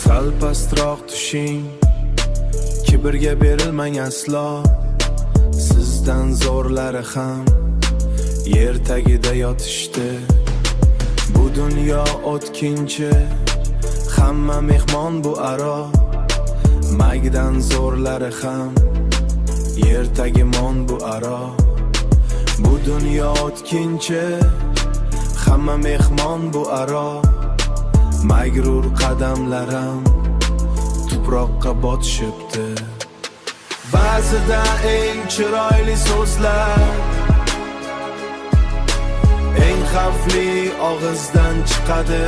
sal pastroq tushing, kibrga berilmang aslo. Sizdan zo'rlari ham yer tagida yotishdi. Bu dunyo o'tkinchi, hamma mehmon bu aro. Magdan zo'rlari ham yer tagimon bu aro. Bu dunyo o'tkinchi, hamma mehmon bu aro. Magrur qadamlarim tuproqqa botishibdi. Ba'zida eng chiroyli so'zlar eng xavfli og'izdan chiqadi.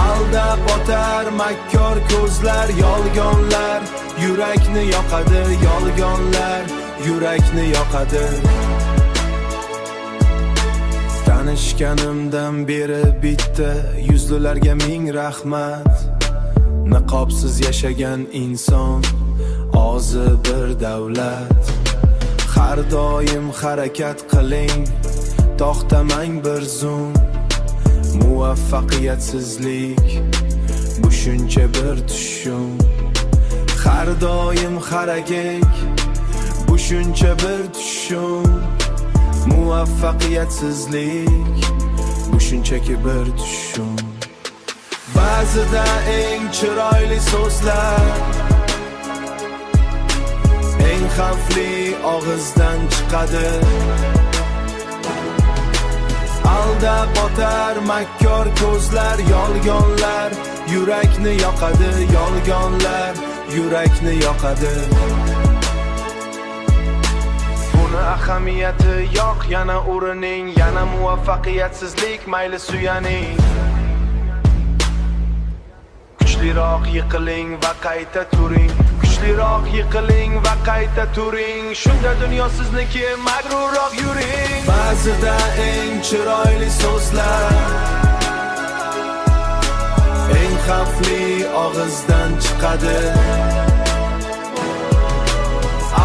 Aldab botar makkor ko'zlar, yolg'onlar yurakni yoqadi, yolg'onlar yurakni yoqadi. Tanishganimdan beri bitta, yuzlilarga ming rahmat. Niqobsiz yashagan inson ozi bir davlat. Har doim harakat qiling, to'xtamang bir zum. Muvaffaqiyatsizlik bu shuncha bir tushum. Har doim harakat bu shuncha bir tushum. Muvaffaqiyatsizlik bu shunchaki bir tushum. Ba'zida eng chiroyli so'zlar eng xavfli og'izdan chiqadi. Aldab botar makkor ko'zlar, yolg'onlar yurakni yoqadi, yolg'onlar yurakni yoqadi. Buni ahamiyati yo'q, yana o'rining, yana muvaffaqiyatsizlik mayli suyaning. Kuchliroq yiqiling va qayta turing, kuchliroq yiqiling va qayta turing. Shunda dunyo sizniki, magrurroq yuring. Ba'zida eng chiroyli so'zlar eng xavfli og'izdan chiqadi.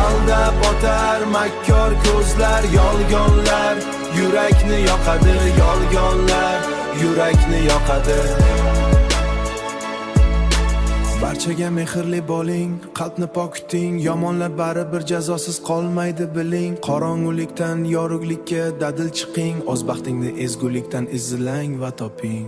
Aldab botar makkor ko'zlar, yolg'onlar yurakni yoqadi, yolg'onlar yurakni yoqadi. Barchaga mehrli bo'ling, qalbni pok tuting. Yomonlar baribir jazosiz qolmaydi biling. Qorong'ulikdan yorug'likka dadil chiqing. O'z baxtingni ezgulikdan izlang va toping.